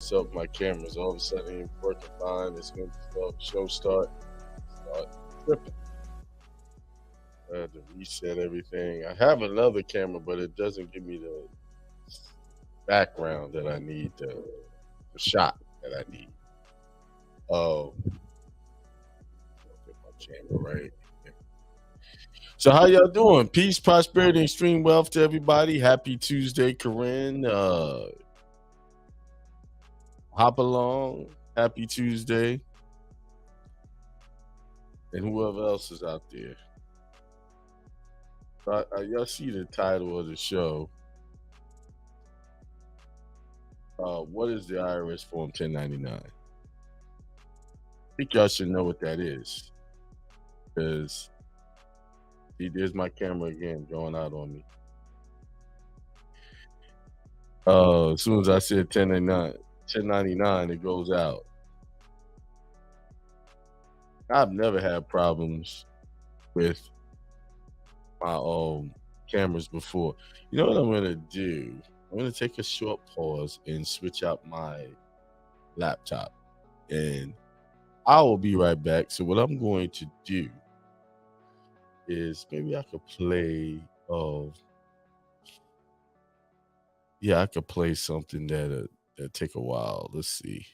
up my cameras. All of a sudden, it's working fine. It's going to start tripping. I had to reset everything. I have another camera, but it doesn't give me the background that I need, the shot that I need. Oh, get my camera right. So how y'all doing? Peace, prosperity, and extreme wealth to everybody. Happy Tuesday, Corinne. Hop along. Happy Tuesday. And whoever else is out there. Y'all see the title of the show. What is the IRS Form 1099? I think y'all should know what that is. Because there's my camera again going out on me. As soon as I said 1099, it goes out. I've never had problems with my cameras before. You know what I'm gonna do? I'm gonna take a short pause and switch out my laptop, and I will be right back. So what I'm going to do is maybe I could play I could play something that take a while. Let's see.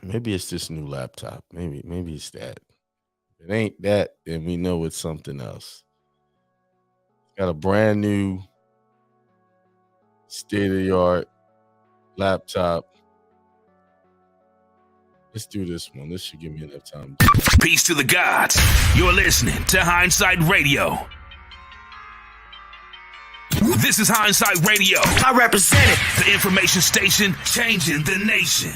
Maybe it's this new laptop. Maybe it's that. If it ain't that, then we know it's something else. Got a brand new state-of-the-art laptop. Let's do this one. This should give me enough time. Peace to the gods. You're listening to Hindsight Radio. This is Hindsight Radio. I represent it. The information station changing the nation.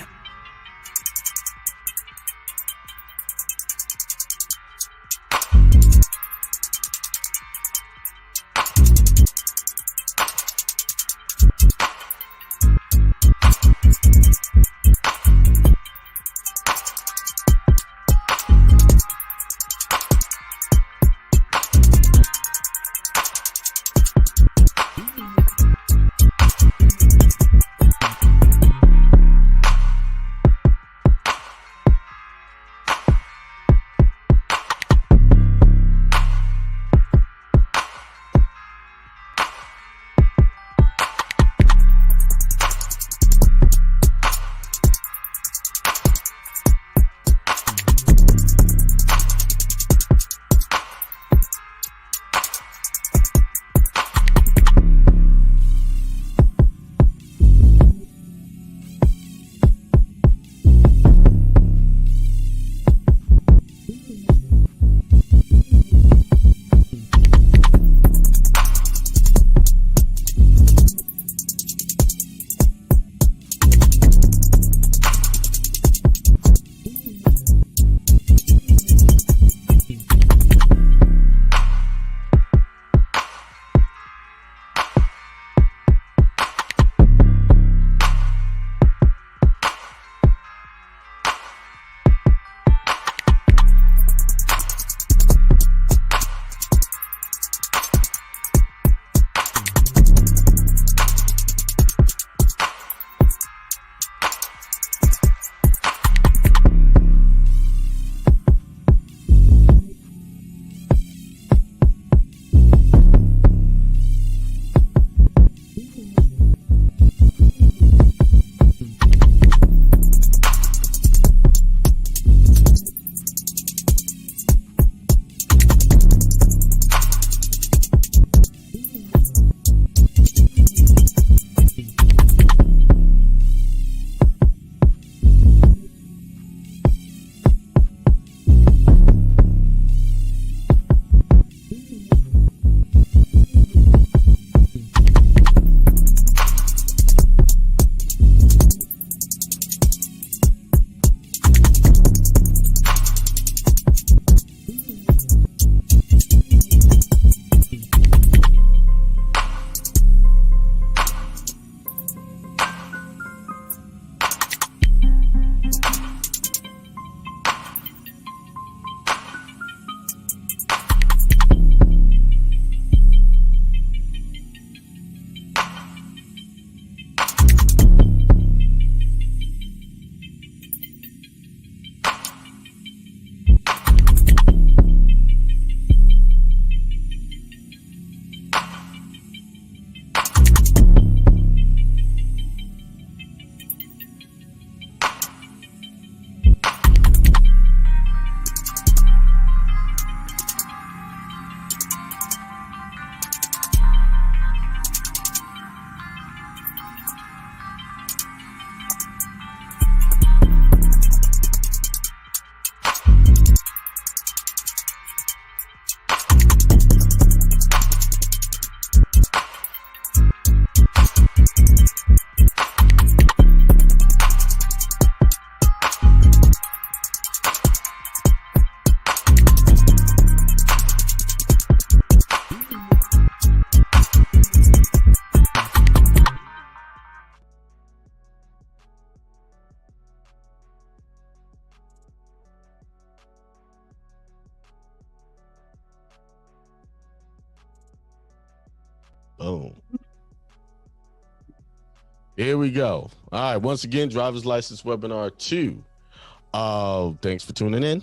Boom. Here we go. All right. Once again, driver's license webinar 2. Thanks for tuning in.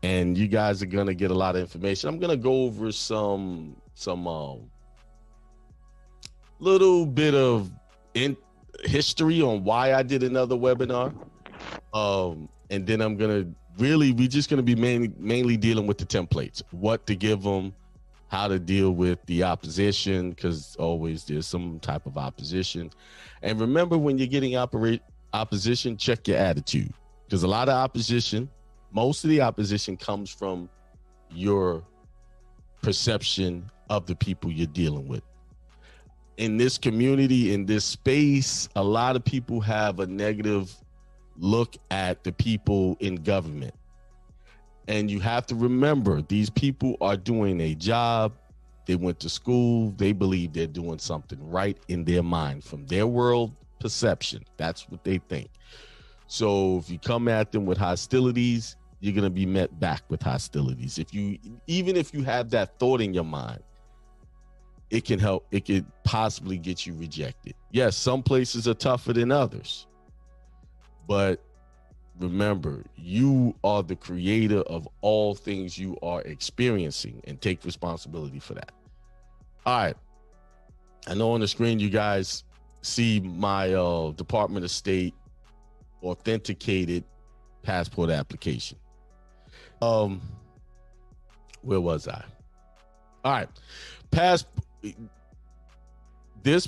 And you guys are gonna get a lot of information. I'm gonna go over some little bit of history on why I did another webinar. And then I'm gonna we're just gonna be mainly dealing with the templates, what to give them, how to deal with the opposition, because always there's some type of opposition. And remember, when you're getting opposition, check your attitude, because a lot of opposition, most of the opposition comes from your perception of the people you're dealing with. In this community, in this space, a lot of people have a negative look at the people in government. And you have to remember, these people are doing a job. They went to school. They believe they're doing something right in their mind, from their world perception. That's what they think. So if you come at them with hostilities, you're going to be met back with hostilities. Even if you have that thought in your mind, it can help. It could possibly get you rejected. Yes, some places are tougher than others, but remember, you are the creator of all things you are experiencing, and take responsibility for that. All right. I know on the screen you guys see my Department of State authenticated passport application. Where was I? All right. This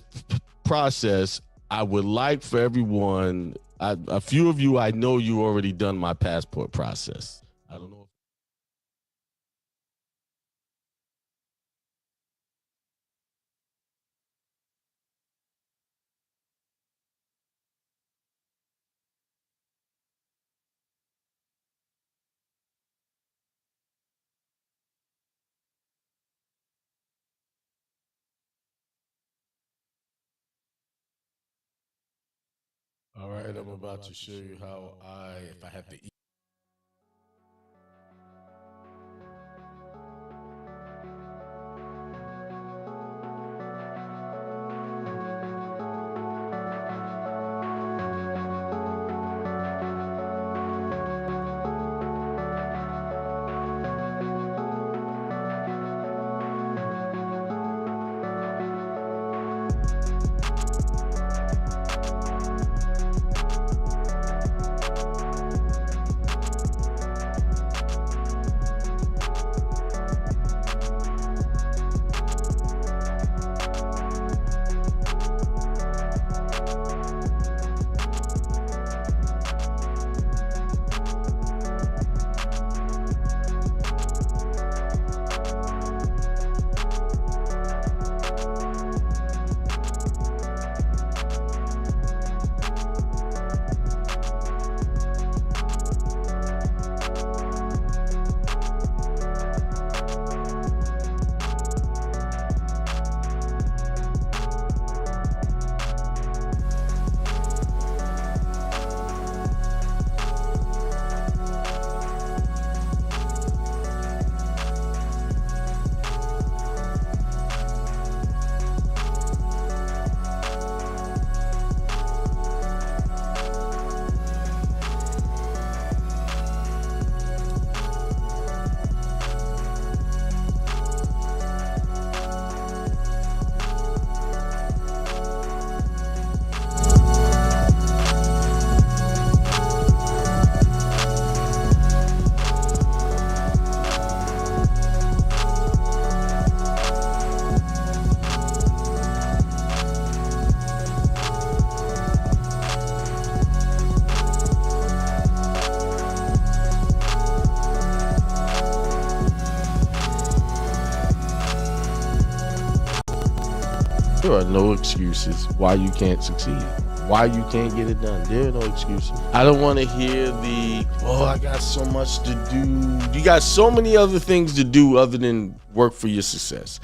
process, I would like for everyone, a few of you, I know you already done my passport process. I don't know. All right, I'm about to show you how if I have to eat. There are no excuses why you can't succeed, why you can't get it done. There are no excuses. I don't want to hear I got so much to do. You got so many other things to do other than work for your success.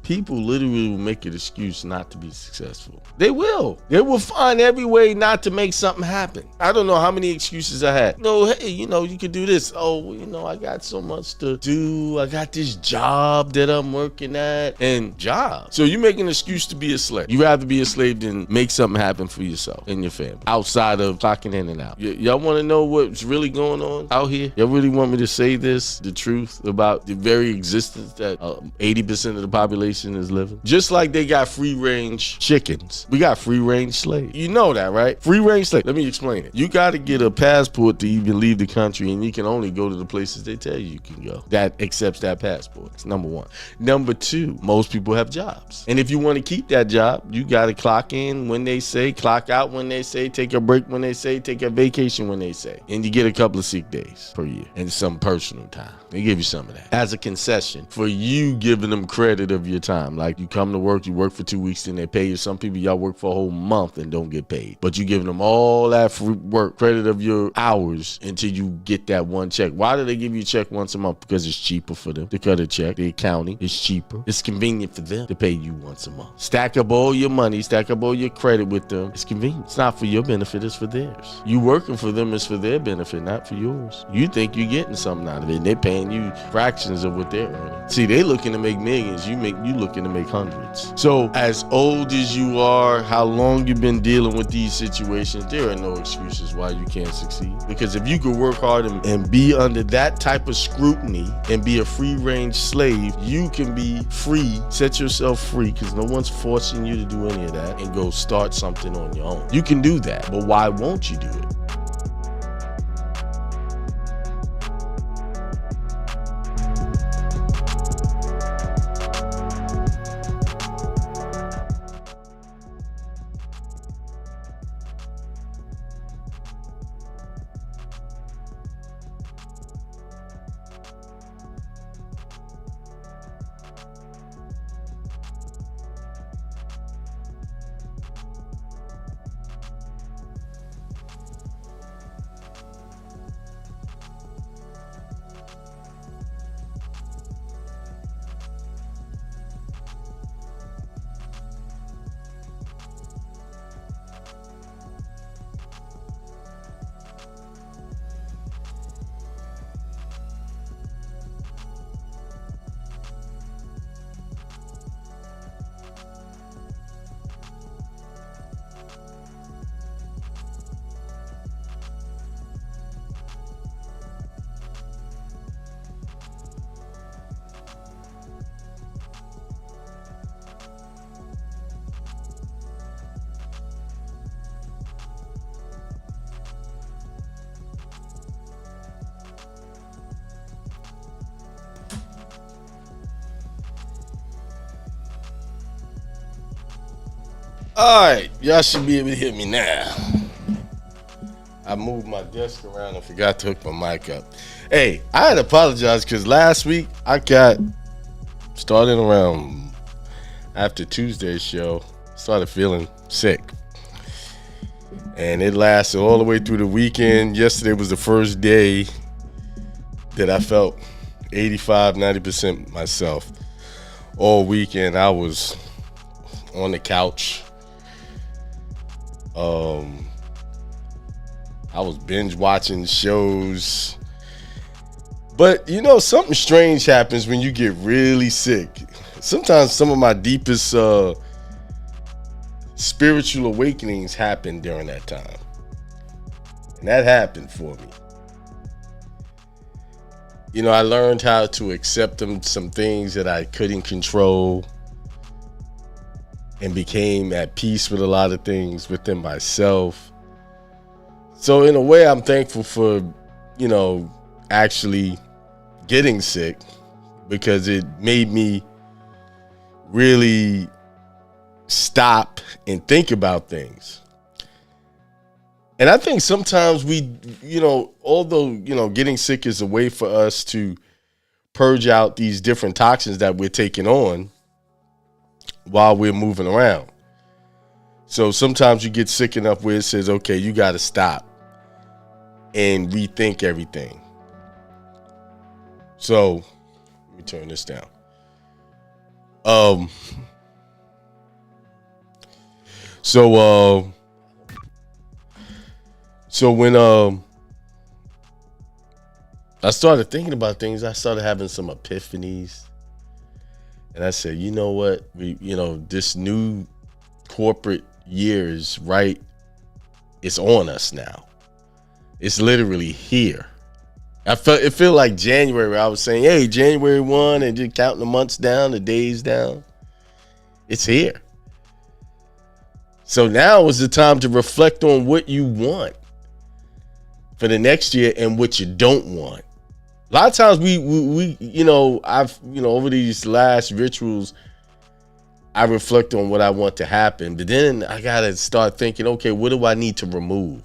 people literally will make an excuse not to be successful. They will. They will find every way not to make something happen. I don't know how many excuses I had. No, hey, you could do this. Oh, I got so much to do. I got this job that I'm working at. And job. So you make an excuse to be a slave. You rather be a slave than make something happen for yourself and your family outside of clocking in and out. Y'all want to know what's really going on out here? Y'all really want me to say this, the truth about the very existence that 80% of the population is living? Just like they got free range chickens, we got free range slaves. You know that, right? Free range slave. Let me explain it. You got to get a passport to even leave the country, and you can only go to the places they tell you can go. That accepts that passport. It's number one. Number two, most people have jobs. And if you want to keep that job, you got to clock in when they say, clock out when they say, take a break when they say, take a vacation when they say. And you get a couple of sick days per year and some personal time. They give you some of that as a concession for you giving them credit of your time. Like you come to work, you work for 2 weeks, then they pay you. Some people, y'all work for a whole month and don't get paid. But you giving them all that free work credit of your hours until you get that one check. Why do they give you a check once a month? Because it's cheaper for them to cut a check. The accounting is cheaper. It's convenient for them to pay you once a month. Stack up all your money, stack up all your credit with them. It's convenient. It's not for your benefit, it's for theirs. You working for them is for their benefit, not for yours. You think you're getting something out of it, and they're paying you fractions of what they're earning. See, they looking to make millions. You looking to make hundreds. So as old as you are, how long you've been dealing with these situations, there are no excuses why you can't succeed. Because if you could work hard and be under that type of scrutiny and be a free range slave, you can be free, set yourself free, because no one's forcing you to do any of that, and go start something on your own. You can do that, but why won't you do it? All right, y'all should be able to hear me now. I moved my desk around and forgot to hook my mic up. Hey, I had to apologize because last week I got starting around after Tuesday's show, started feeling sick. And it lasted all the way through the weekend. Yesterday was the first day that I felt 85, 90% myself. All weekend I was on the couch. I was binge watching shows. But something strange happens when you get really sick. Sometimes some of my deepest spiritual awakenings happen during that time. And that happened for me. I learned how to accept some things that I couldn't control, and became at peace with a lot of things within myself. So in a way, I'm thankful for, actually getting sick, because it made me really stop and think about things. And I think sometimes we, although, getting sick is a way for us to purge out these different toxins that we're taking on while we're moving around. So sometimes you get sick enough where it says, okay, you got to stop and rethink everything. So let me turn this down. Um. So when I started thinking about things, I started having some epiphanies, and I said, you know what, this new corporate year is right. It's on us now. It's literally here. It felt like January. I was saying, hey, January 1, and just counting the months down, the days down. It's here. So now is the time to reflect on what you want for the next year and what you don't want. A lot of times I've over these last rituals, I reflect on what I want to happen, but then I got to start thinking, okay, what do I need to remove?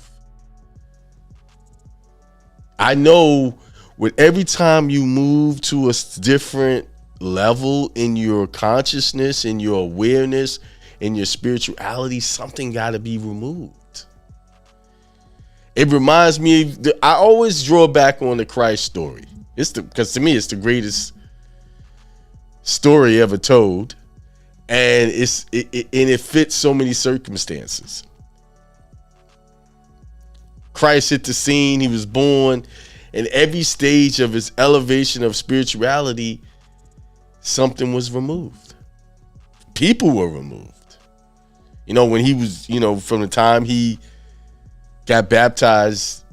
I know with every time you move to a different level in your consciousness, in your awareness, in your spirituality, something got to be removed. It reminds me, I always draw back on the Christ story. Because to me, it's the greatest story ever told. And it fits so many circumstances. Christ hit the scene. He was born. And every stage of his elevation of spirituality, something was removed. People were removed. When he was, from the time he got baptized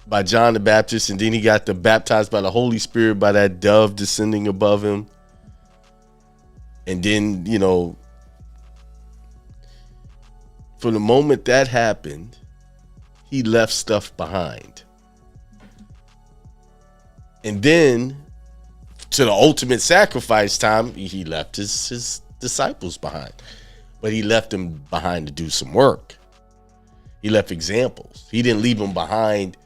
by John the Baptist, and then he got baptized by the Holy Spirit by that dove descending above him. And then, from the moment that happened, he left stuff behind. And then to the ultimate sacrifice time, he left his disciples behind. But he left them behind to do some work. He left examples. He didn't leave them behind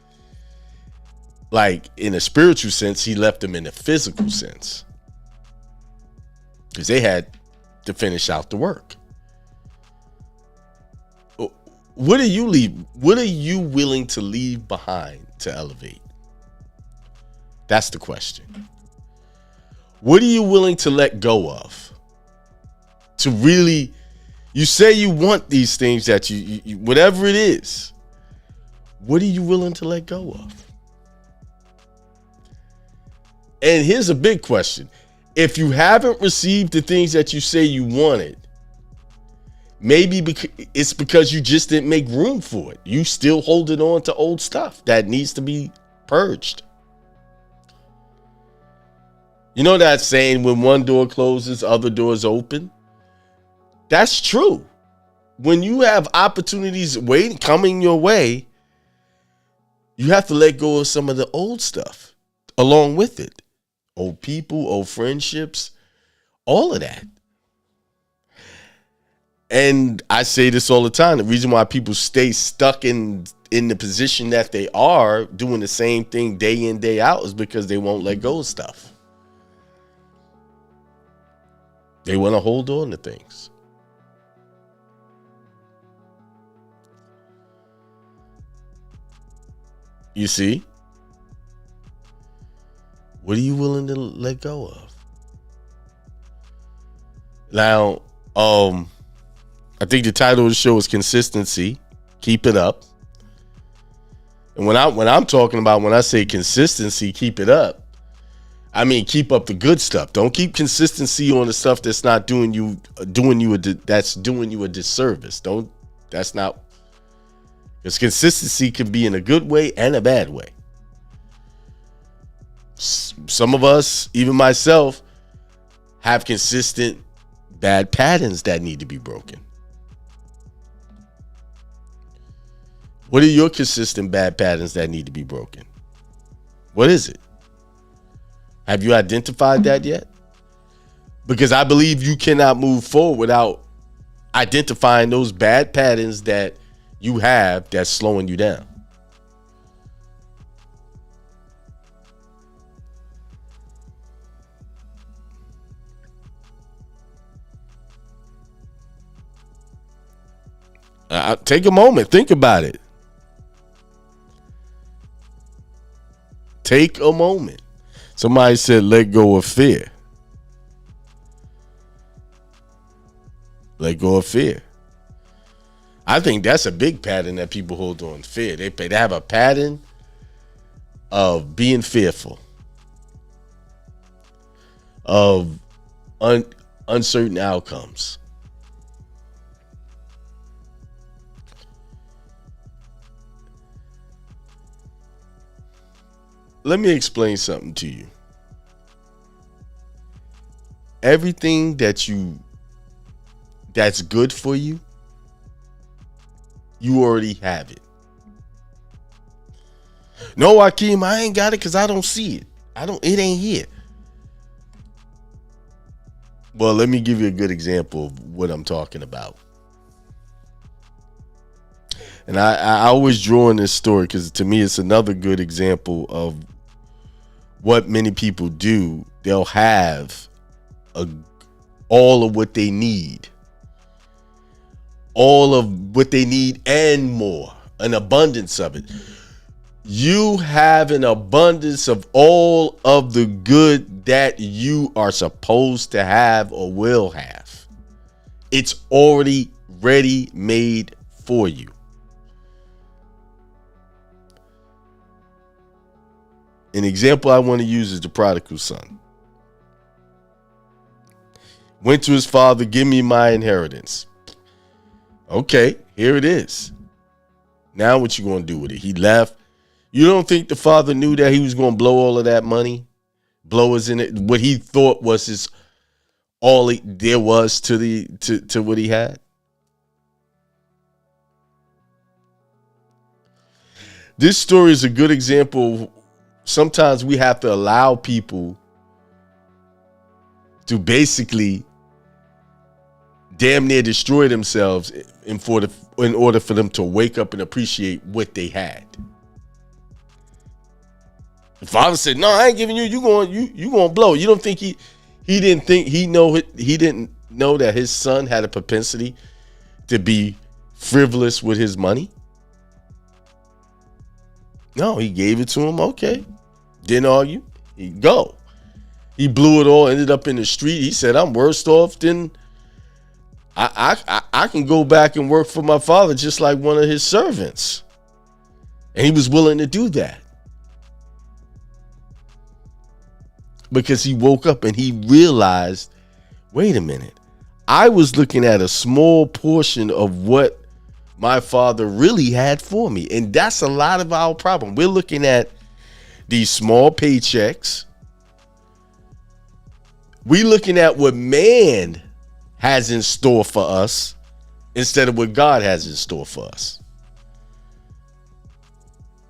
like in a spiritual sense. He left them in a physical sense. Because they had to finish out the work. What are you willing to leave behind to elevate? That's the question. What are you willing to let go of? To really, you say you want these things that you whatever it is, what are you willing to let go of? And here's a big question. If you haven't received the things that you say you wanted, maybe it's because you just didn't make room for it. You still holding on to old stuff that needs to be purged. You know that saying, when one door closes, other doors open? That's true. When you have opportunities coming your way, you have to let go of some of the old stuff along with it. Old people, old friendships, all of that. And I say this all the time. The reason why people stay stuck in the position that they are, doing the same thing day in, day out, is because they won't let go of stuff. They want to hold on to things. You see? What are you willing to let go of? Now, I think the title of the show is Consistency. Keep it up. And when I'm talking about, when I say consistency, keep it up, I mean keep up the good stuff. Don't keep consistency on the stuff that's not doing you a disservice. That's not, because consistency can be in a good way and a bad way. Some of us, even myself, have consistent bad patterns that need to be broken. What are your consistent bad patterns that need to be broken? What is it? Have you identified that yet? Because I believe you cannot move forward without identifying those bad patterns that you have that's slowing you down. Take a moment. Think about it. Take a moment. Somebody said, let go of fear. Let go of fear. I think that's a big pattern that people hold on. Fear. They have a pattern of being fearful, of uncertain outcomes. Let me explain something to you. Everything that's good for you, you already have it. No, Akeem, I ain't got it because I don't see it. It ain't here. Well, let me give you a good example of what I'm talking about. And I always draw in this story because to me it's another good example of what many people do. They'll have all of what they need. All of what they need and more. An abundance of it. You have an abundance of all of the good that you are supposed to have or will have. It's already ready made for you. An example I want to use is the prodigal son. Went to his father, give me my inheritance. Okay, here it is. Now what you going to do with it? He left. You don't think the father knew that he was going to blow all of that money? Blow us in it. What he thought was his there was to what he had? This story is a good example. Sometimes we have to allow people to basically damn near destroy themselves in order for them to wake up and appreciate what they had. The father said, "No, I ain't giving you. You going blow." You don't think he didn't know that his son had a propensity to be frivolous with his money? No, he gave it to him. Okay. Didn't argue. He go. He blew it all, ended up in the street. He said, "I'm worse off than I can go back and work for my father just like one of his servants." And he was willing to do that. Because he woke up and he realized, wait a minute, I was looking at a small portion of what my father really had for me. And that's a lot of our problem. We're looking at these small paychecks. We're looking at what man has in store for us instead of what God has in store for us.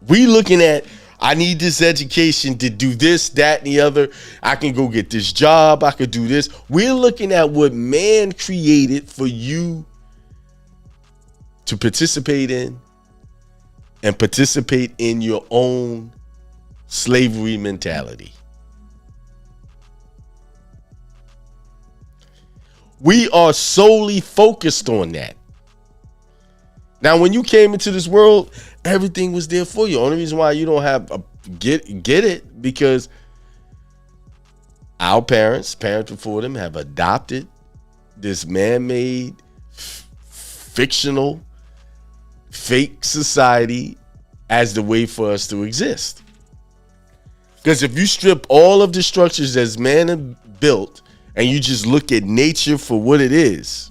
We looking at, I need this education to do this, that, and the other. I can go get this job. I could do this. We're looking at what man created for you to participate in and participate in your own slavery mentality. We are solely focused on that. Now, when you came into this world, everything was there for you. Only reason why you don't have get it because our parents before them have adopted this man-made, fictional, fake society as the way for us to exist. Because if you strip all of the structures that man have built and you just look at nature for what it is,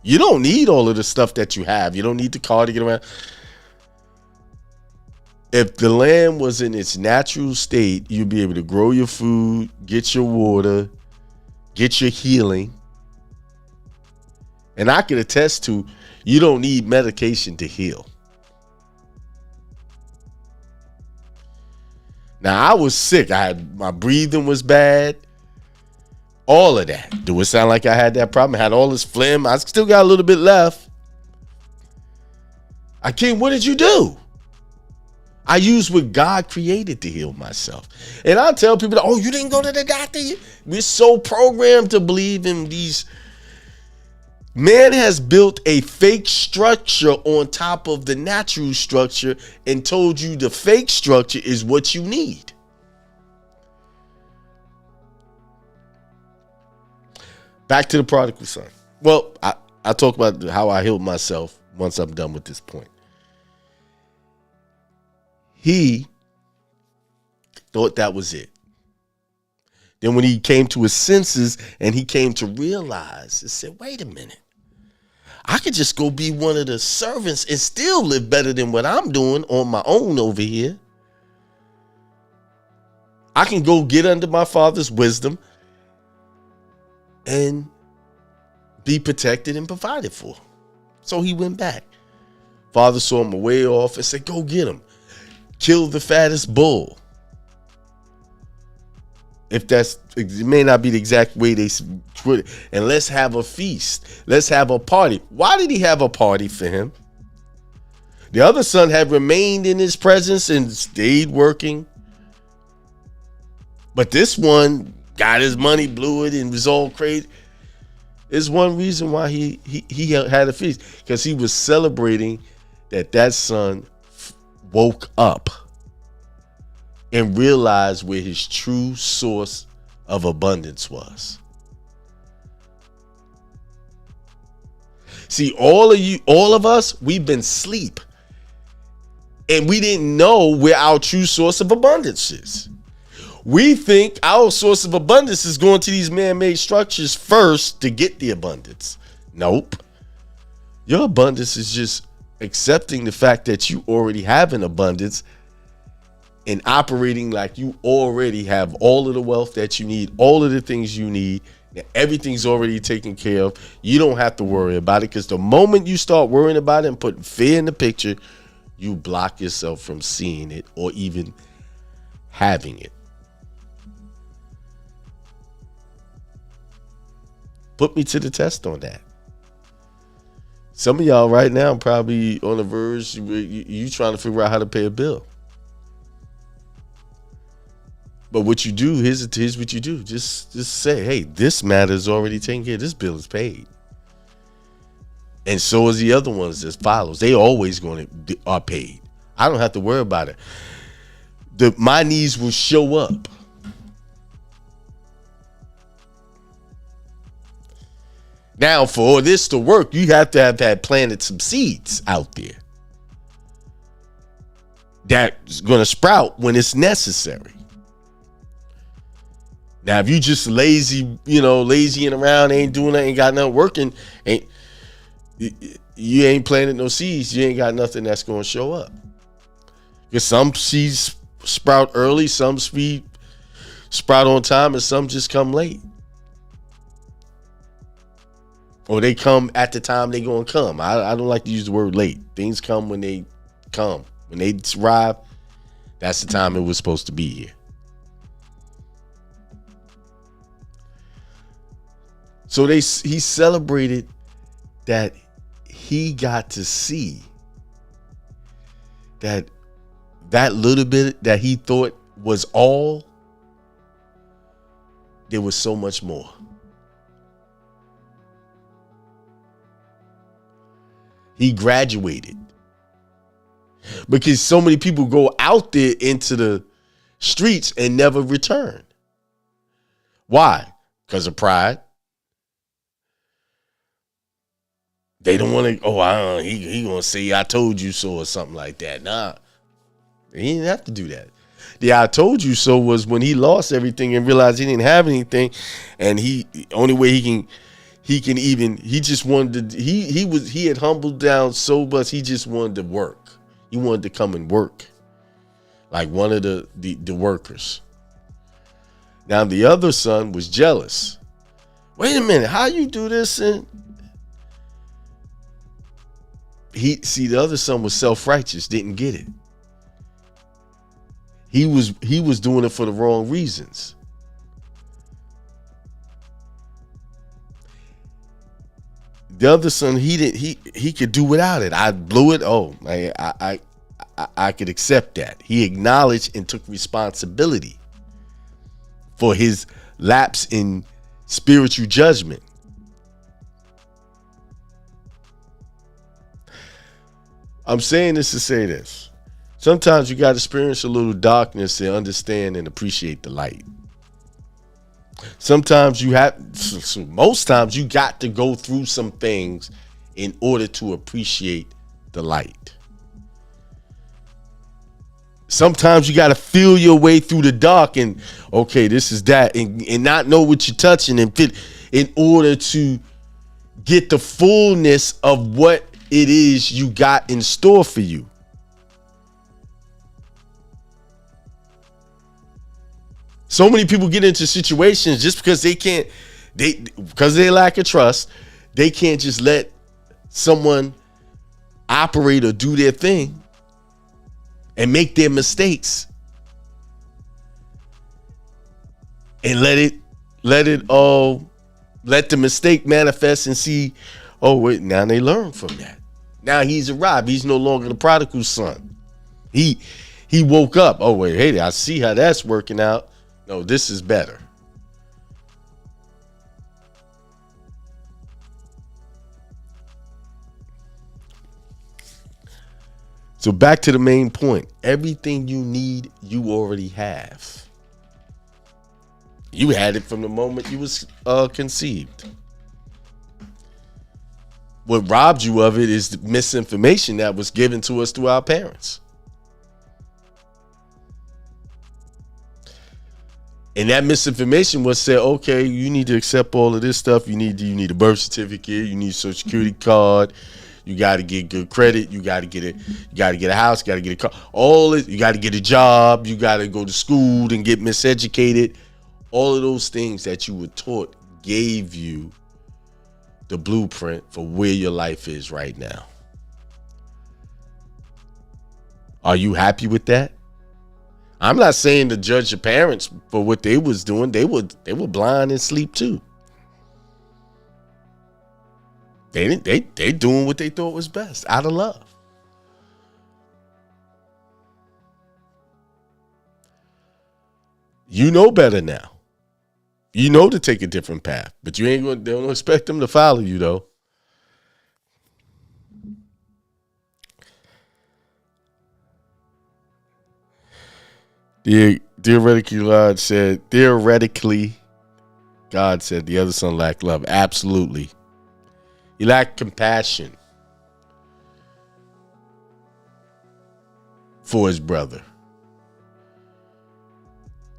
you don't need all of the stuff that you have. You don't need the car to get around. If the land was in its natural state, you'd be able to grow your food, get your water, get your healing. And I can attest to, you don't need medication to heal. Now, I was sick. My breathing was bad. All of that. Do it sound like I had that problem? I had all this phlegm. I still got a little bit left. Akeem, what did you do? I used what God created to heal myself. And I tell people, oh, you didn't go to the doctor? We're so programmed to believe in these. Man has built a fake structure on top of the natural structure and told you the fake structure is what you need. Back to the prodigal son. Well, I talk about how I healed myself once I'm done with this point. He thought that was it. Then when he came to his senses and he came to realize, he said, wait a minute. I could just go be one of the servants and still live better than what I'm doing on my own over here. I can go get under my father's wisdom and be protected and provided for. So he went back. Father saw him way off and said, go get him. Kill the fattest bull. If that's, it may not be the exact way they put it. And let's have a feast. Let's have a party. Why did he have a party for him? The other son had remained in his presence and stayed working. But this one got his money, blew it, and was all crazy. Is one reason why he had a feast. Because he was celebrating that son woke up and realized where his true source of abundance was. See, all of us, we've been asleep. And we didn't know where our true source of abundance is. We think our source of abundance is going to these man-made structures first to get the abundance. Nope. Your abundance is just accepting the fact that you already have an abundance and operating like you already have all of the wealth that you need, all of the things you need, and everything's already taken care of. You don't have to worry about it, because the moment you start worrying about it and putting fear in the picture, you block yourself from seeing it or even having it. Put me to the test on that. Some of y'all right now probably on the verge, you trying to figure out how to pay a bill. But what you do, here's what you do. Just say, hey, this matter is already taken care of. This bill is paid. And so is the other ones that follows. They always are paid. I don't have to worry about it. My needs will show up. Now, for this to work, you have to have had planted some seeds out there that's going to sprout when it's necessary. Now, if you just lazying around, ain't doing nothing, ain't got nothing working, you ain't planted no seeds, you ain't got nothing that's going to show up. Because some seeds sprout early, some seeds sprout on time, and some just come late. Or they come at the time they going to come. I don't like to use the word late. Things come when they come. When they arrive, that's the time it was supposed to be here. So he celebrated that he got to see that little bit that he thought was all, there was so much more. He graduated because so many people go out there into the streets and never return. Why? Because of pride. They don't want to, he going to say, I told you so or something like that. Nah, he didn't have to do that. The I told you so was when he lost everything and realized he didn't have anything. And only way he just wanted to, he had humbled down so much, he just wanted to work. He wanted to come and work like one of the workers. Now the other son was jealous. Wait a minute, how you do this? And the other son was self-righteous, didn't get it. He was doing it for the wrong reasons. The other son, he could do without it. I blew it. Oh, I could accept that. He acknowledged and took responsibility for his lapse in spiritual judgment. I'm saying this to say this. Sometimes you got to experience a little darkness to understand and appreciate the light. Sometimes you have, most times you got to go through some things in order to appreciate the light. Sometimes you got to feel your way through the dark and, okay, this is that, and not know what you're touching and fit in order to get the fullness of what it is you got in store for you. So many people get into situations just because because they lack of trust, they can't just let someone operate or do their thing and make their mistakes and let the mistake manifest and see, oh wait, now they learn from that. Now he's arrived. He's no longer the prodigal son. He woke up. Oh wait, hey, I see how that's working out. No, this is better. So back to the main point. Everything you need, you already have. You had it from the moment you was conceived. What robbed you of it is the misinformation that was given to us through our parents. And that misinformation was said, okay, you need to accept all of this stuff. You need a birth certificate. You need a Social Security card. You got to get good credit. You got to get it. You got to get a house. You got to get a car. All it. You got to get a job. You got to go to school and get miseducated. All of those things that you were taught gave you the blueprint for where your life is right now. Are you happy with that? I'm not saying to judge your parents for what they was doing. They were blind and asleep too. They doing what they thought was best out of love. You know better now. You know to take a different path, but they don't expect them to follow you though. Theoretically, God said the other son lacked love. Absolutely. He lacked compassion for his brother.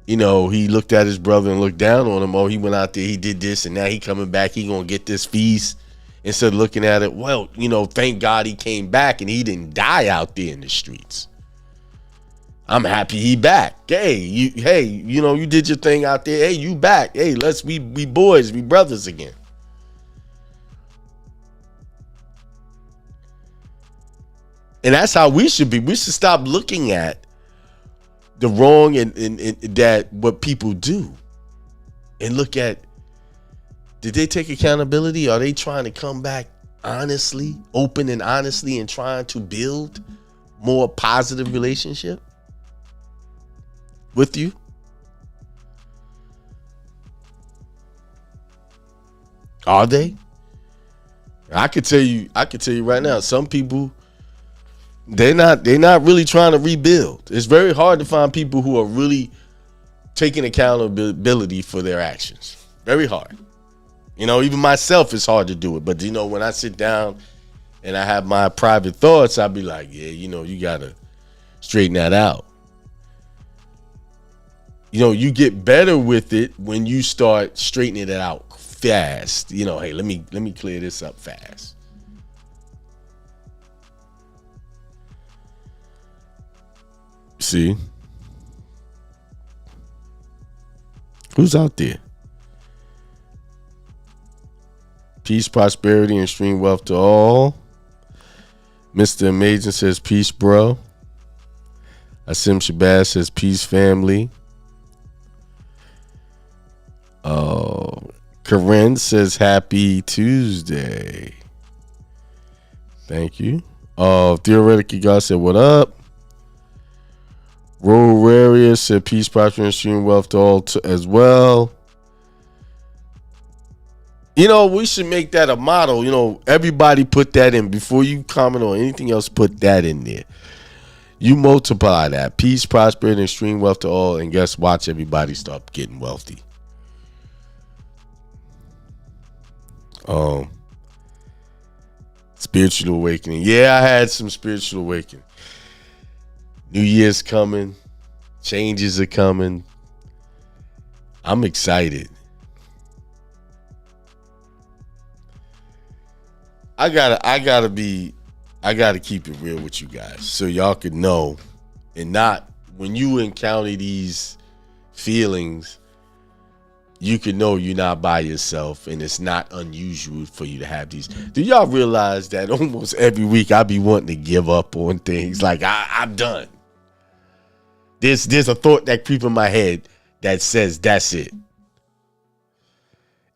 You know, he looked at his brother and looked down on him. Oh, he went out there, he did this, and now he coming back, he gonna get this feast. Instead of looking at it, well, you know, thank God he came back and he didn't die out there in the streets. I'm happy he back. Hey, you know, you did your thing out there. Hey, you back. Hey, let's be boys, be brothers again. And that's how we should be. We should stop looking at the wrong and that what people do and look at, did they take accountability? Are they trying to come back honestly, open and honestly, and trying to build more positive relationship with you? Are they? I could tell you right now, some people, they're not really trying to rebuild. It's very hard to find people who are really taking accountability for their actions. Very hard. You know, even myself, it's hard to do it. But, you know, when I sit down and I have my private thoughts, I'll be like, yeah, you know, you got to straighten that out. You know, you get better with it when you start straightening it out fast. You know, hey, let me clear this up fast. See? Who's out there? Peace, prosperity, and extreme wealth to all. Mr. Amazing says, peace, bro. Asim Shabazz says, peace, family. Corinne says, happy Tuesday. Thank you. Theoretically, God said, what up? Roraria said, peace, prosperity, and extreme wealth to all as well. You know, we should make that a motto. You know, everybody put that in. Before you comment on anything else, put that in there. You multiply that. Peace, prosperity, and extreme wealth to all. And watch everybody start getting wealthy. Spiritual awakening. Yeah, I had some spiritual awakening. New Year's coming. Changes are coming. I'm excited. I gotta keep it real with you guys so y'all can know, and not when you encounter these feelings, you can know you're not by yourself and it's not unusual for you to have these. Do y'all realize that almost every week I be wanting to give up on things? Like I'm done. There's a thought that creeps in my head that says that's it.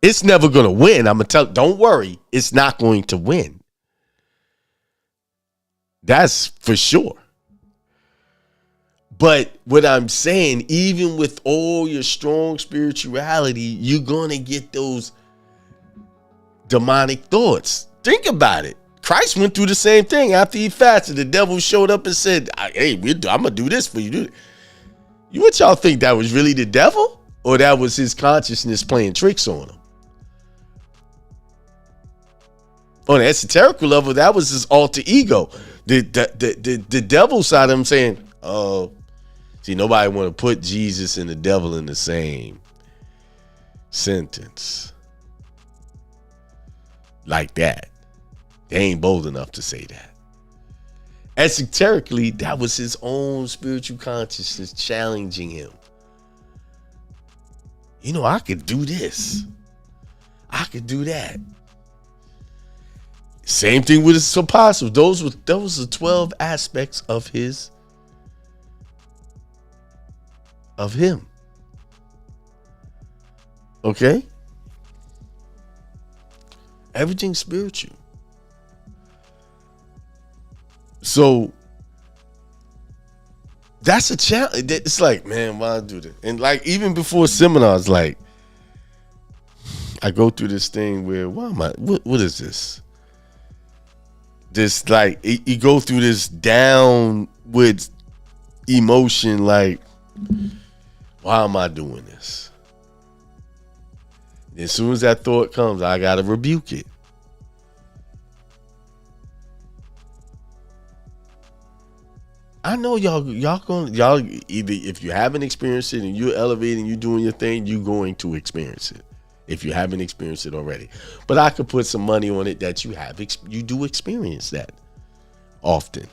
It's never gonna win. I'm gonna tell. Don't worry, it's not going to win. That's for sure. But what I'm saying, even with all your strong spirituality, you're gonna get those demonic thoughts. Think about it. Christ went through the same thing after he fasted. The devil showed up and said, "Hey, I'm gonna do this for you." What y'all think, that was really the devil, or that was his consciousness playing tricks on him? On an esoterical level, that was his alter ego. The devil side of him saying, "Oh, see, nobody want to put Jesus and the devil in the same sentence like that. They ain't bold enough to say that." Esoterically, that was his own spiritual consciousness challenging him. I could do this. I could do that. Same thing with his apostles. Those were 12 aspects of him. Okay? Everything's spiritual. So that's a challenge. It's like, man, why do that? And like, even before seminars, like, I go through this thing where, why am I? What is this? This, like, you go through this downward emotion, like, why am I doing this? And as soon as that thought comes, I gotta rebuke it. I know y'all either, if you haven't experienced it and you're elevating, you're doing your thing, you're going to experience it. If you haven't experienced it already, but I could put some money on it that you do experience that often.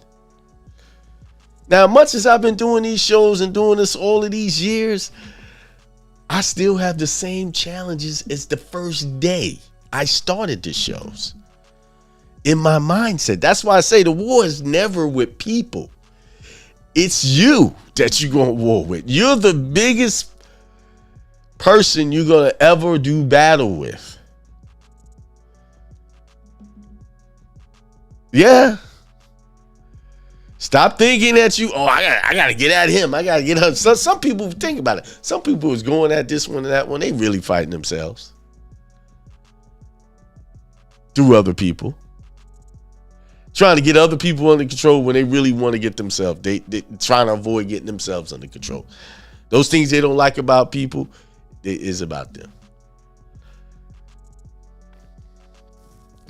Now, much as I've been doing these shows and doing this all of these years, I still have the same challenges as the first day I started the shows. In my mindset, that's why I say the war is never with people. It's you that you're going to war with. You're the biggest person you're going to ever do battle with. Yeah. Stop thinking that I got to get at him. I got to get her. Some people, think about it. Some people is going at this one and that one. They really fighting themselves through other people. Trying to get other people under control when they really want to get themselves. They trying to avoid getting themselves under control. Those things they don't like about people, it is about them.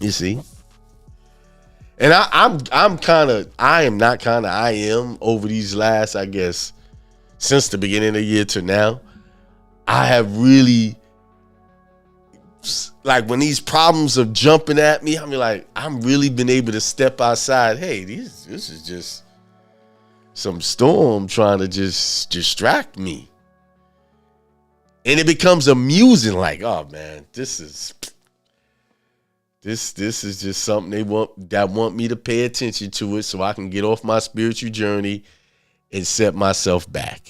You see? And I am over these last, I guess, since the beginning of the year to now, I have really, like, when these problems are jumping at me, I'm like, I'm really been able to step outside. Hey, this is just some storm trying to just distract me. And it becomes amusing, like, oh man, this is just something they want me to pay attention to it so I can get off my spiritual journey and set myself back.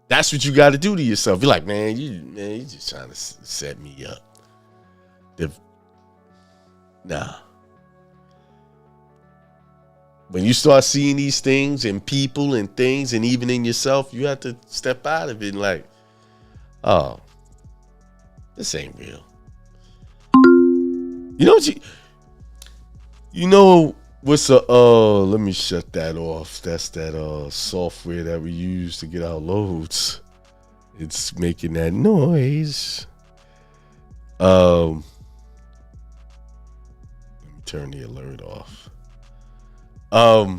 That's what you got to do to yourself. You're like, man, you just trying to set me up. Nah. When you start seeing these things in people and things and even in yourself, you have to step out of it and like, oh, this ain't real. You know what what's let me shut that off. That's that software that we use to get our loads. It's making that noise. Let me turn the alert off. What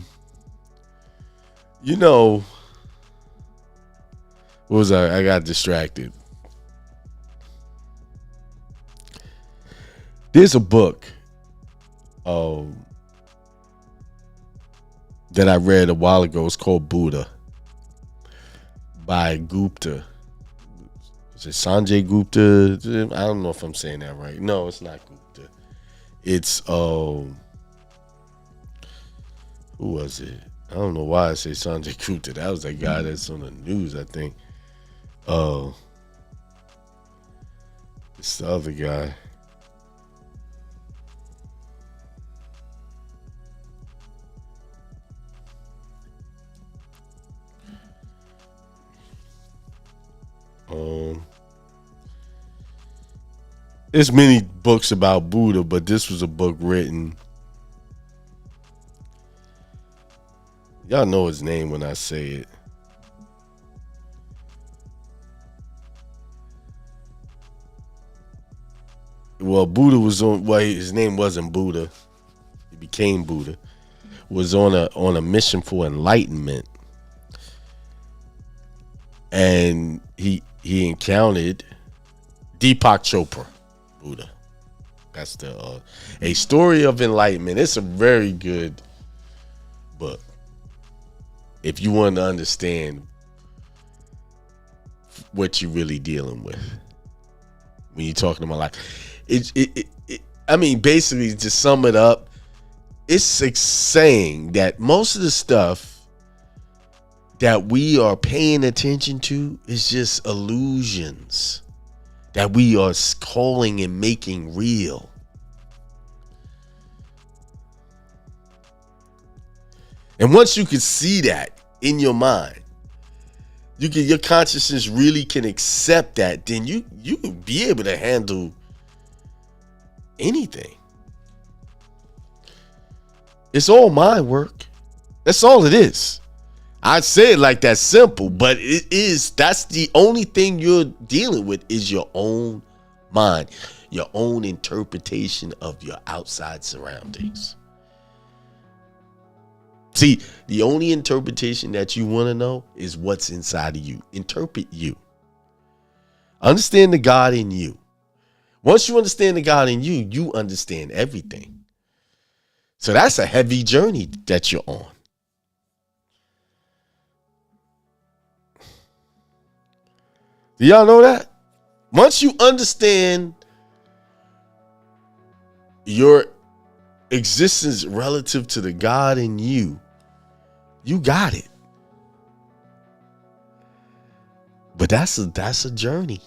was I got distracted. There's a book that I read a while ago. It's called Buddha by Gupta. Is it Sanjay Gupta? I don't know if I'm saying that right. No, it's not Gupta. It's who was it? I don't know why I say Sanjay Gupta. That was that guy that's on the news, I think. It's the other guy. There's many books about Buddha, but this was a book written. Y'all know his name when I say it. Well, Buddha was on. Well, his name wasn't Buddha. He became Buddha. Was on a mission for enlightenment, and he encountered Deepak Chopra. Buddha. That's the A Story of Enlightenment. It's a very good book if you want to understand what you're really dealing with when you're talking about life. I mean, basically, to sum it up, it's saying that most of the stuff that we are paying attention to is just illusions that we are calling and making real. And once you can see that in your mind, your consciousness really can accept that, then you will be able to handle anything. It's all mind work. That's all it is. I say it like that simple, but that's the only thing you're dealing with is your own mind, your own interpretation of your outside surroundings. See, the only interpretation that you want to know is what's inside of you. Interpret you. Understand the God in you. Once you understand the God in you, you understand everything. So that's a heavy journey that you're on. Do y'all know that? Once you understand your existence relative to the God in you, you got it. But that's a journey.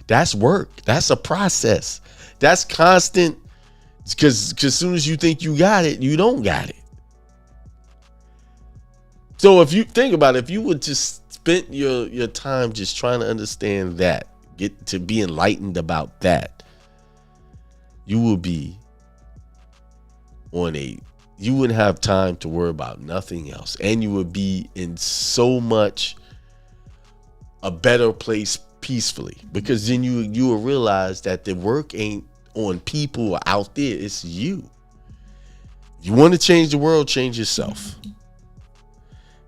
That's work. That's a process. That's constant. Because as soon as you think you got it, you don't got it. So if you think about it, if you would just spend your time just trying to understand that, get to be enlightened about that, you will be you wouldn't have time to worry about nothing else. And you would be in so much a better place peacefully, because then you will realize that the work ain't on people out there. It's you. You want to change the world, change yourself.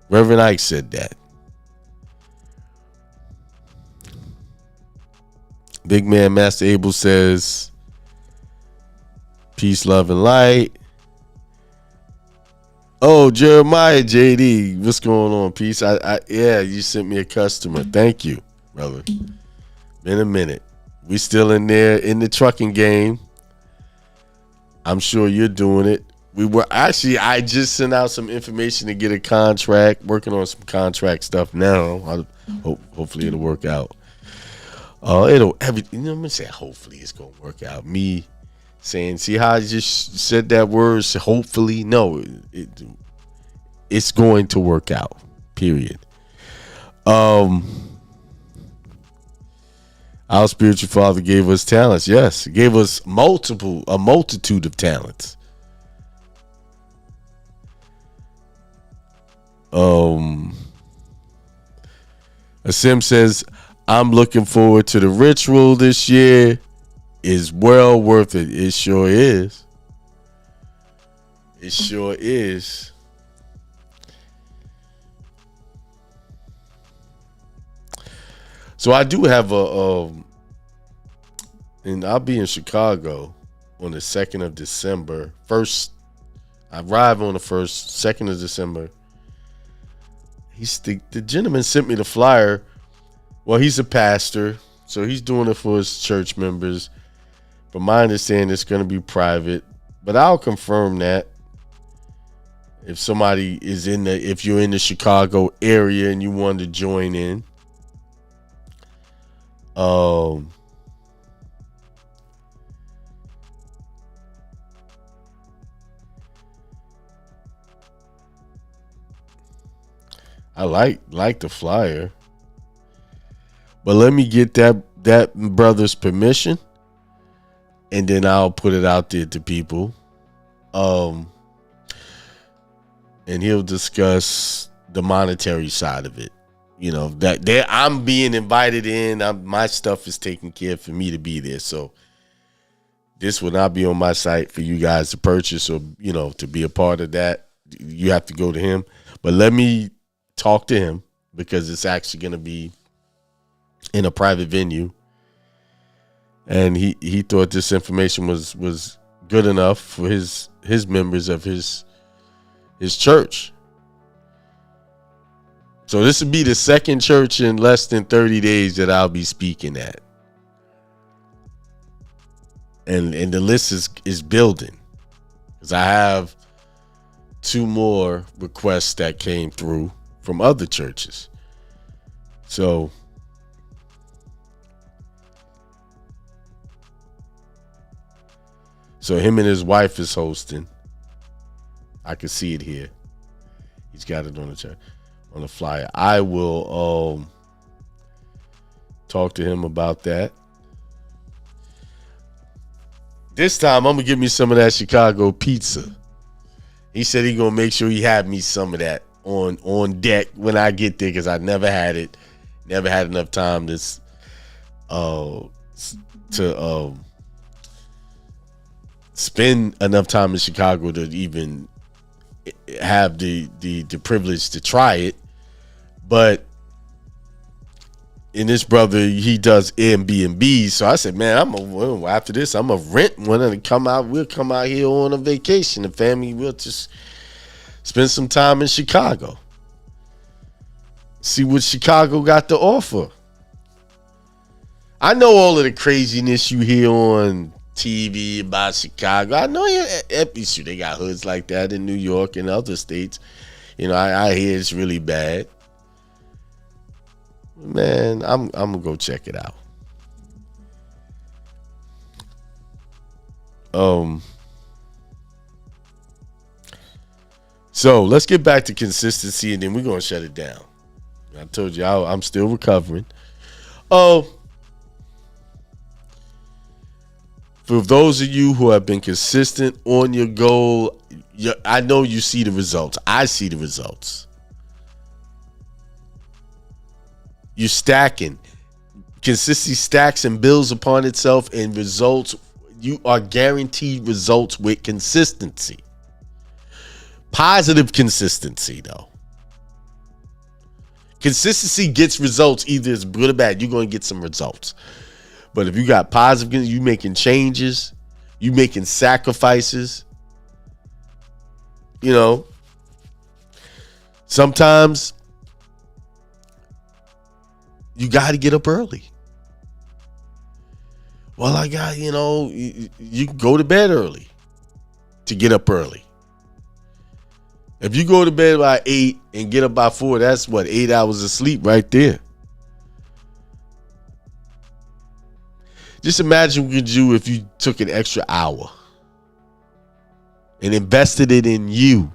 Reverend Ike said that. Big Man Master Abel says, peace, love, and light. Oh, Jeremiah JD, what's going on? Peace. Yeah, you sent me a customer. Thank you, brother. Been a minute. We still in there in the trucking game. I'm sure you're doing it. I just sent out some information to get a contract, working on some contract stuff now. Hopefully it'll work out. I'm gonna say hopefully it's gonna work out. Me saying, see how I just said that word, hopefully? No, it's going to work out, period. Our spiritual father gave us talents. Yes, he gave us a multitude of talents. Asim says, I'm looking forward to the ritual this year. is well worth it. It sure is. It sure is. So I do have and I'll be in Chicago on the 2nd of December. I arrive on the 2nd of December. The gentleman sent me the flyer. Well, he's a pastor, so he's doing it for his church members. But my understanding it's going to be private. But I'll confirm that. If somebody is if you're in the Chicago area and you want to join in. I like the flyer. But let me get that brother's permission, and then I'll put it out there to people. And he'll discuss the monetary side of it. You know, that I'm being invited in. My stuff is taken care of for me to be there. So this will not be on my site for you guys to purchase or, you know, to be a part of that. You have to go to him. But let me talk to him because it's actually going to be in a private venue. And he thought this information was good enough for his members of his church. So this would be the second church in less than 30 days that I'll be speaking at. And the list is building. Because I have 2 more requests that came through from other churches. So him and his wife is hosting. I can see it here. He's got it on the flyer. I will talk to him about that. This time I'm gonna give me some of that Chicago pizza. He said he gonna make sure he had me some of that on deck when I get there, because I never had it. Never had enough time to spend enough time in Chicago to even have the privilege to try it. But in this brother, he does Airbnb, so I said, man, after this I'm gonna rent one and come out. We'll come out here on a vacation. The family will just spend some time in Chicago, see what Chicago got to offer. I know all of the craziness you hear on TV about Chicago. I know they got hoods like that in New York and other states. You know, I hear it's really bad. Man, I'm gonna go check it out. So let's get back to consistency, and then we're gonna shut it down. I told you I'm still recovering. For those of you who have been consistent on your goal, I know you see the results. I see the results. You're stacking. Consistency stacks and builds upon itself, and results. You are guaranteed results with consistency. Positive consistency, though. Consistency gets results, either it's good or bad. You're going to get some results. But if you got positive, you making changes, you making sacrifices, you know, sometimes you got to get up early. Well, I got, you can go to bed early to get up early. If you go to bed by 8 and get up by 4, that's 8 hours of sleep right there. Just imagine what you could do if you took an extra hour and invested it in you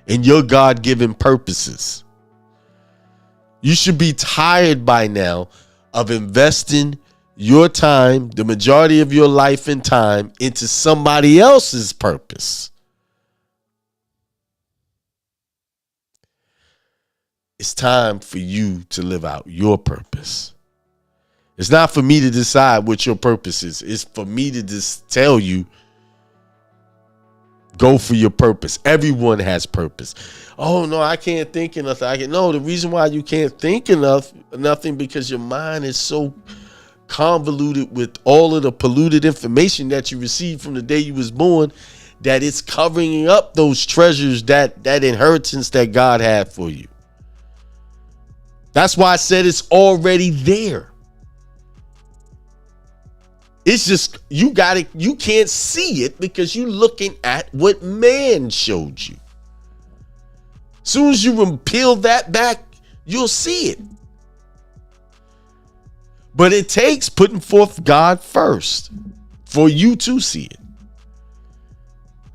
and your God-given purposes. You should be tired by now of investing your time, the majority of your life and time, into somebody else's purpose. It's time for you to live out your purpose. It's not for me to decide what your purpose is. It's for me to just tell you, go for your purpose. Everyone has purpose. Oh, no, I can't think of nothing. No, the reason why you can't think of nothing because your mind is so convoluted with all of the polluted information that you received from the day you was born that it's covering up those treasures, that inheritance that God had for you. That's why I said it's already there. It's just you can't see it because you're looking at what man showed you. Soon as you peel that back, you'll see it. But it takes putting forth God first for you to see it.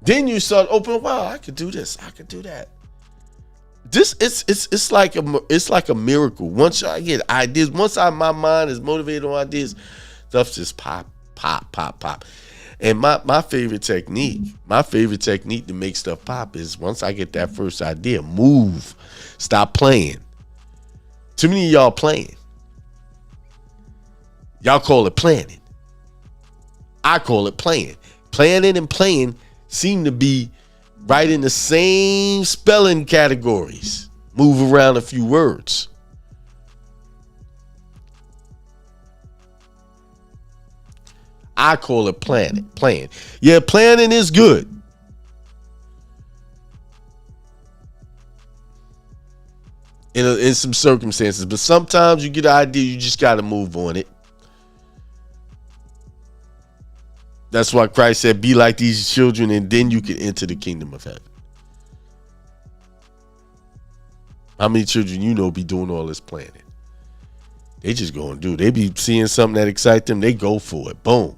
Then you start opening, wow, I could do this, I could do that. This it's like a miracle. Once I get ideas, my mind is motivated on ideas, stuff just pop. And my favorite technique to make stuff pop is once I get that first idea, move, stop playing. Too many of y'all playing. Y'all call it planning. I call it playing. Planning and playing seem to be right in the same spelling categories. Move around a few words. I call it planning. Yeah, planning is good. In some circumstances, but sometimes you get an idea, you just got to move on it. That's why Christ said, be like these children, and then you can enter the kingdom of heaven. How many children you know be doing all this planning? They just go and do it. They be seeing something that excites them, they go for it. Boom.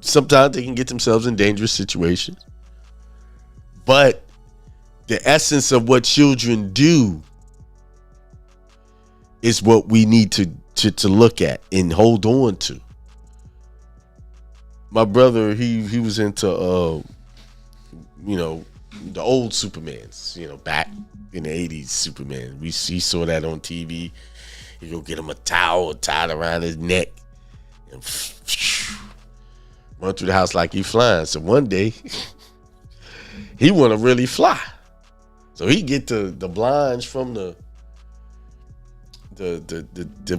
Sometimes they can get themselves in dangerous situations. But the essence of what children do is what we need to look at and hold on to. My brother, he was into the old Supermans, back in the 80s Superman. He saw that on TV. He go get him a towel tied around his neck and run through the house like he flying. So one day he want to really fly. So he get the blinds from the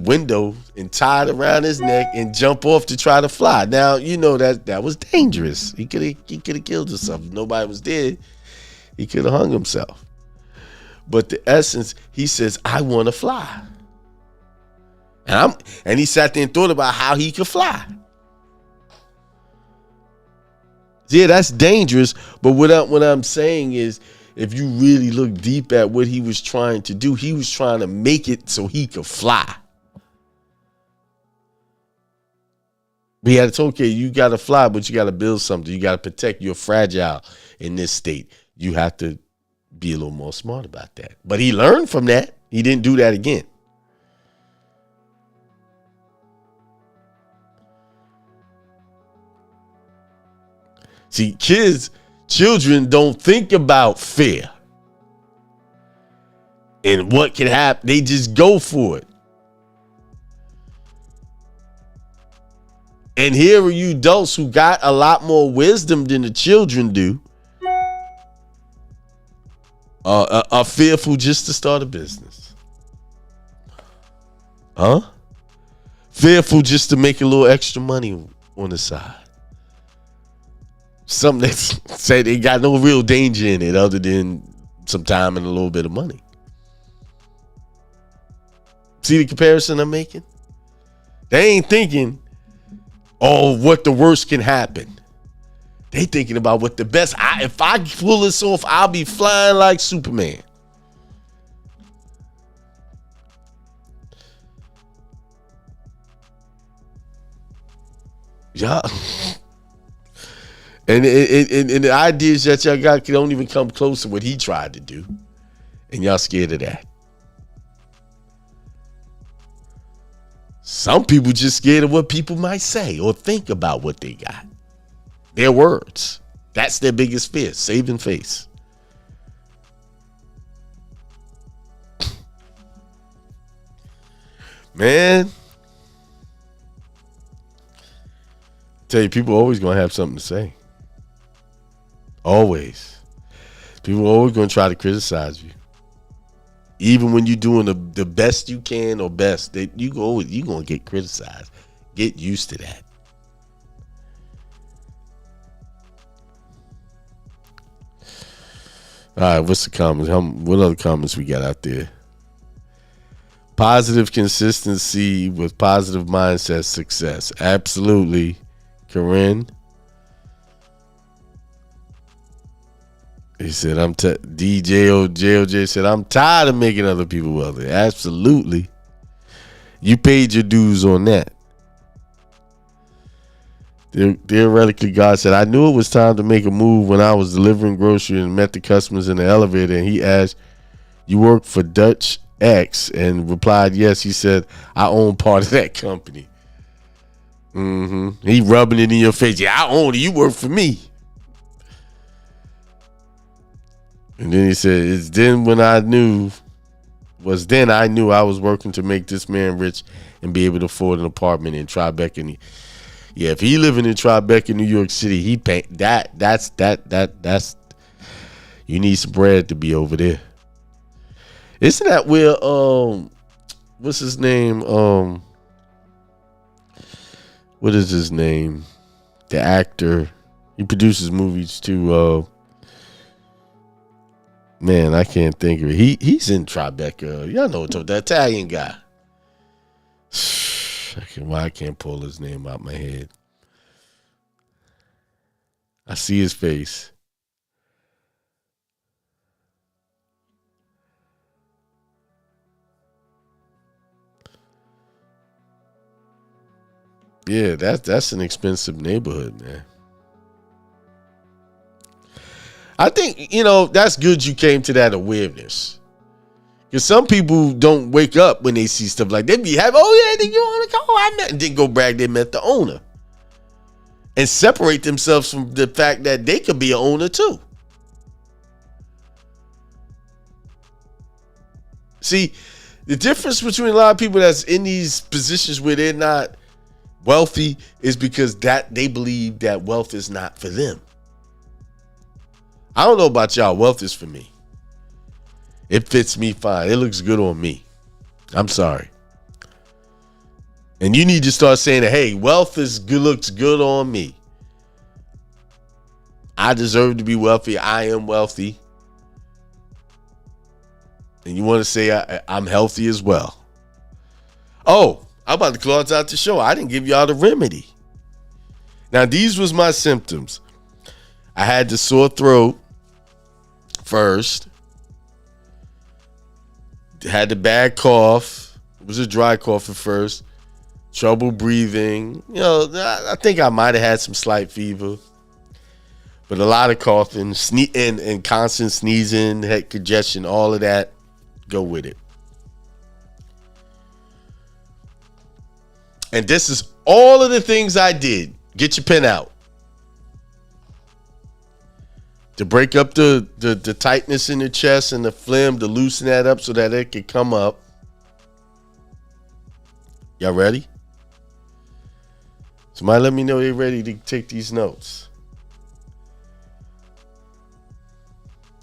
window and tie it around his neck and jump off to try to fly. Now, that was dangerous. He could have killed himself. If nobody was dead, he could have hung himself. But the essence, he says, I want to fly. And he sat there and thought about how he could fly. Yeah, that's dangerous. But what I'm saying is, if you really look deep at what he was trying to do, he was trying to make it so he could fly. We had to tell, okay, you got to fly, but you got to build something. You got to protect. You're fragile in this state. You have to be a little more smart about that. But he learned from that. He didn't do that again. See, children don't think about fear and what can happen. They just go for it. And here are you adults who got a lot more wisdom than the children do, are fearful just to start a business. Fearful just to make a little extra money on the side. Something that say they got no real danger in it other than some time and a little bit of money. See the comparison I'm making? They ain't thinking, what the worst can happen. They thinking about what the best. If I pull this off, I'll be flying like Superman. Yeah. And the ideas that y'all got don't even come close to what he tried to do. And y'all scared of that. Some people just scared of what people might say or think about what they got. Their words. That's their biggest fear. Saving face. Man, tell you, people always gonna have something to say. Always. People are always gonna try to criticize you. Even when you're doing the best you can or best, you gonna get criticized. Get used to that. All right, what's the comments? What other comments we got out there? Positive consistency with positive mindset success. Absolutely. Corinne. He said, JOJ said, I'm tired of making other people wealthy. Absolutely. You paid your dues on that. Theoretically, God said, I knew it was time to make a move when I was delivering groceries and met the customers in the elevator. And he asked, you work for Dutch X? And replied, yes. He said, I own part of that company. He rubbing it in your face. Yeah, I own it. You work for me. And then he said, I knew I was working to make this man rich and be able to afford an apartment in Tribeca. Yeah, if he living in Tribeca, New York City, he pay that's you need some bread to be over there. Isn't that where what's his name? What is his name? The actor. He produces movies too. Man, I can't think of it. He's in Tribeca. Y'all know the Italian guy. Why I can't pull his name out my head. I see his face. Yeah, that's an expensive neighborhood, man. I think, that's good you came to that awareness. Because some people don't wake up when they see stuff like that. They be happy, oh yeah, you want to go? And then go brag they met the owner. And separate themselves from the fact that they could be an owner too. See, the difference between a lot of people that's in these positions where they're not wealthy is because that they believe that wealth is not for them. I don't know about y'all. Wealth is for me. It fits me fine. It looks good on me. I'm sorry. And you need to start saying that, hey, wealth is good, looks good on me. I deserve to be wealthy. I am wealthy. And you want to say I'm healthy as well. Oh, I'm about to close out the show. I didn't give y'all the remedy. Now, these was my symptoms. I had the sore throat first. Had the bad cough. It was a dry cough at first. Trouble breathing. I think I might have had some slight fever. But a lot of coughing, and constant sneezing, head congestion, all of that. Go with it. And this is all of the things I did. Get your pen out. To break up the tightness in the chest and the phlegm, to loosen that up so that it can come up. Y'all ready? Somebody let me know they're ready to take these notes.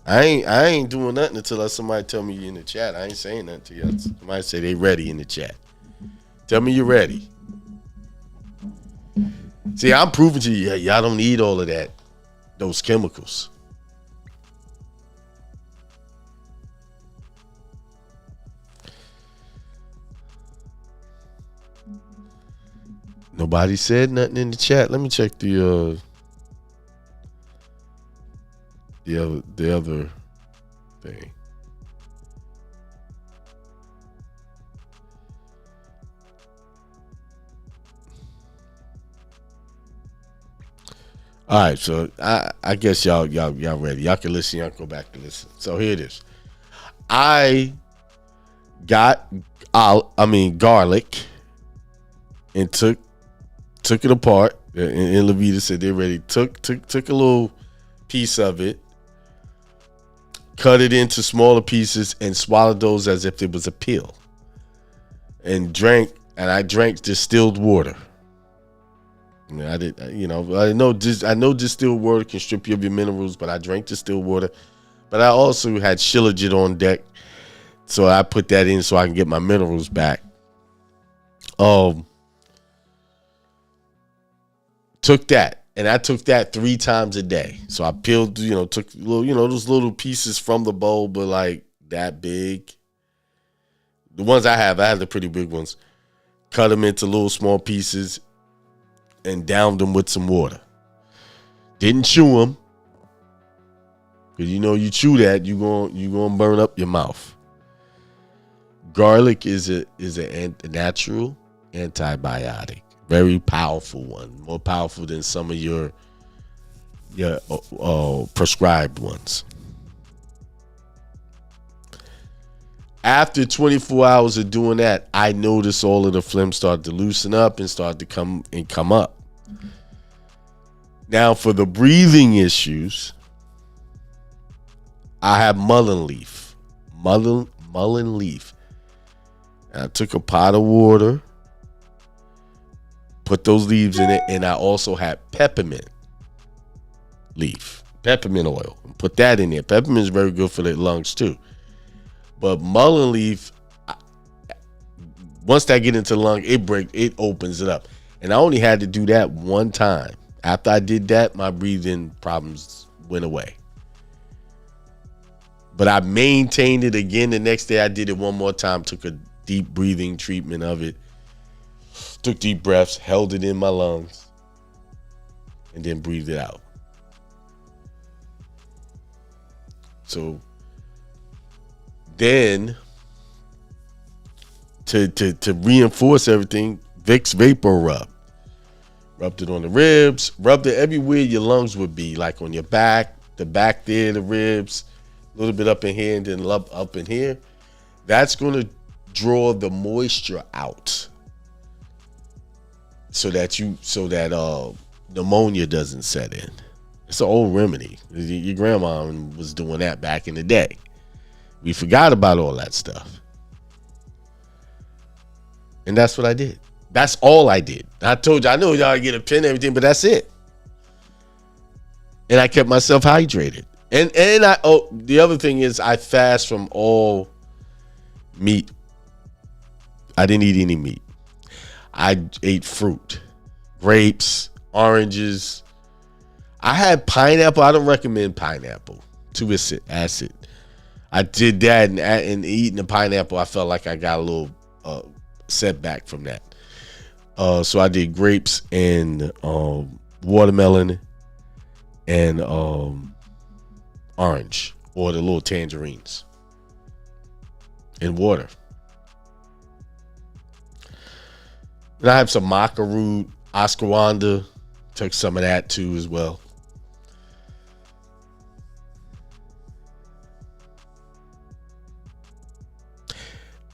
I ain't doing nothing until somebody tell me in the chat. I ain't saying nothing to you. Somebody say they ready in the chat. Tell me you're ready. See, I'm proving to you, y'all don't need all of that, those chemicals. Nobody said nothing in the chat. Let me check the other thing. All right, so I guess y'all ready. Y'all can listen. Y'all can go back to listen. So here it is. I got garlic and took it apart. And Levita said they're ready. Took a little piece of it, cut it into smaller pieces, and swallowed those as if it was a pill. and I drank distilled water. I mean, I know distilled water can strip you of your minerals, but I drank distilled water. But I also had Shilajit on deck, so I put that in so I can get my minerals back. Took that, and I took that 3 times a day. So I peeled, took little, those little pieces from the bowl, but like that big. The ones I have the pretty big ones. Cut them into little small pieces and downed them with some water. Didn't chew them. Because you chew that, you're going to burn up your mouth. Garlic is a natural antibiotic. Very powerful one. More powerful than some of your prescribed ones. After 24 hours of doing that, I noticed all of the phlegm started to loosen up and start to come up. Now, for the breathing issues, I have mullein leaf. Mullein leaf. And I took a pot of water, put those leaves in it, and I also had peppermint leaf, peppermint oil. Put that in there. Peppermint is very good for the lungs too. But mullein leaf, once that get into the lung, it opens it up. And I only had to do that one time. After I did that, my breathing problems went away. But I maintained it again the next day. I did it one more time, took a deep breathing treatment of it, took deep breaths, held it in my lungs, and then breathed it out. So then, to reinforce everything, Vicks Vapor Rub. Rubbed it on the ribs, rubbed it everywhere your lungs would be, like on your back, the back there, the ribs, a little bit up in here, and then up in here. That's going to draw the moisture out so that pneumonia doesn't set in. It's an old remedy. Your grandma was doing that back in the day. We forgot about all that stuff. And that's what I did. That's all I did. I told you, I know y'all get a pen and everything, but that's it. And I kept myself hydrated. And the other thing is I fast from all meat. I didn't eat any meat. I ate fruit, grapes, oranges. I had pineapple. I don't recommend pineapple. Too acid. I did that, and eating the pineapple, I felt like I got a little setback from that. So I did grapes and watermelon and orange, or the little tangerines, and water. And I have some maca root, ashwagandha. Took some of that too as well.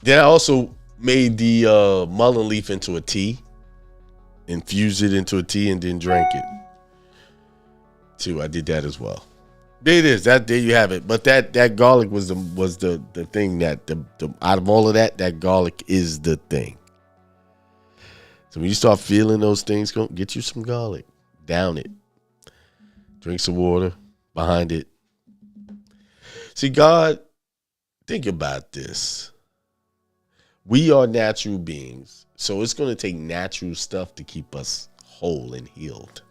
Then I also made the mullein leaf into a tea, infused it into a tea, and then drank it too. I did that as well. There it is. There you have it. But that garlic was the thing that the out of all of that garlic is the thing. So when you start feeling those things, go get you some garlic, down it, drink some water behind it. See, God, think about this. We are natural beings, so it's going to take natural stuff to keep us whole and healed,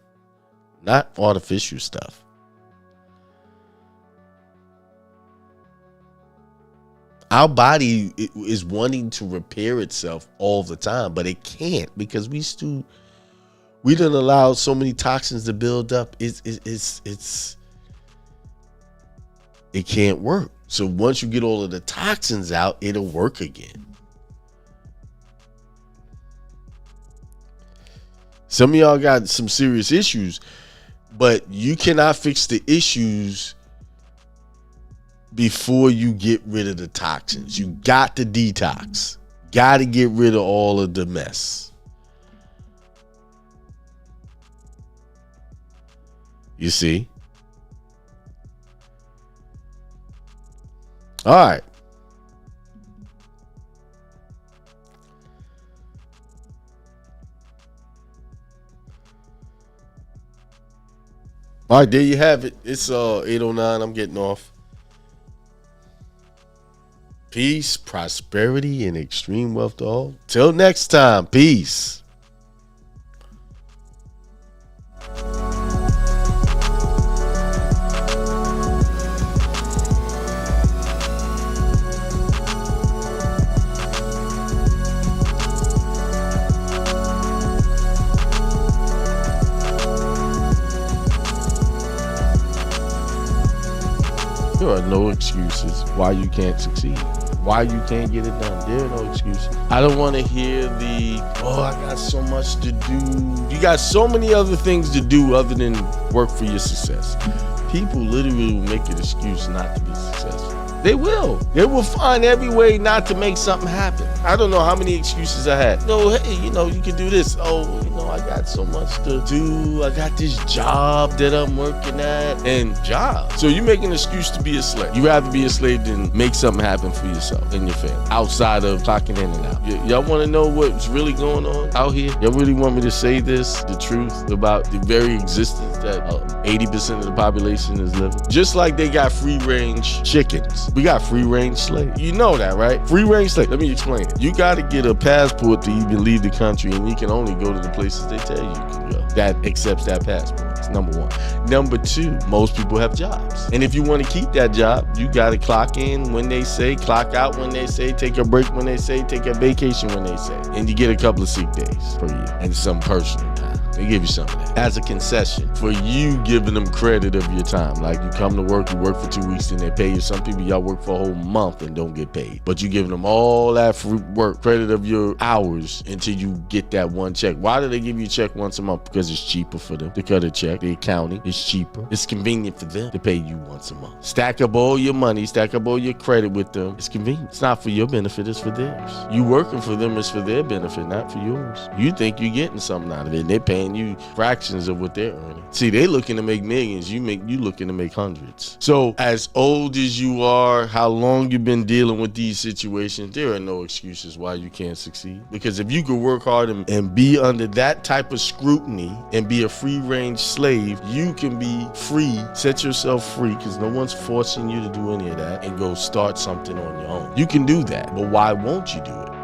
not artificial stuff. Our body is wanting to repair itself all the time, but it can't because we done allowed so many toxins to build up. It can't work. So once you get all of the toxins out, it'll work again. Some of y'all got some serious issues, but you cannot fix the issues before you get rid of the toxins. You got to detox. Got to get rid of all of the mess. You see? All right. All right, there you have it. It's 8:09. I'm getting off. Peace, prosperity, and extreme wealth to all. Till next time. Peace. There are no excuses why you can't succeed, why you can't get it done. There are no excuses. I don't want to hear I got so much to do. You got so many other things to do other than work for your success. People literally will make an excuse not to be successful. They will. They will find every way not to make something happen. I don't know how many excuses I had. Hey, you can do this. I got so much to do. I got this job that I'm working at. And job. So you make an excuse to be a slave. You rather be a slave than make something happen for yourself and your family outside of clocking in and out. Y'all want to know what's really going on out here? Y'all really want me to say the truth about the very existence that 80% of the population is living? Just like they got free range chickens. We got free range slaves. You know that, right? Free range slaves. Let me explain it. You got to get a passport to even leave the country, and you can only go to the places they tell you can go. That accepts that passport. That's number one. Number two, most people have jobs. And if you want to keep that job, you got to clock in when they say, clock out when they say, take a break when they say, take a vacation when they say. And you get a couple of sick days per year and some personal time. They give you something as a concession for you giving them credit of your time. Like you come to work, you work for 2 weeks and they pay you. Some people, y'all work for a whole month and don't get paid. But you giving them all that free work credit of your hours until you get that one check. Why do they give you a check once a month? Because it's cheaper for them to cut a check. The accounting is cheaper. It's convenient for them to pay you once a month. Stack up all your money, stack up all your credit with them. It's convenient. It's not for your benefit, it's for theirs. You working for them is for their benefit, not for yours. You think you're getting something out of it and they're paying you fractions of what they're earning. See, they looking to make millions. You looking to make hundreds. So as old as you are, how long you've been dealing with these situations, there are no excuses why you can't succeed. Because if you could work hard and be under that type of scrutiny and be a free range slave, you can be free, set yourself free, because no one's forcing you to do any of that, and go start something on your own. You can do that, but why won't you do it?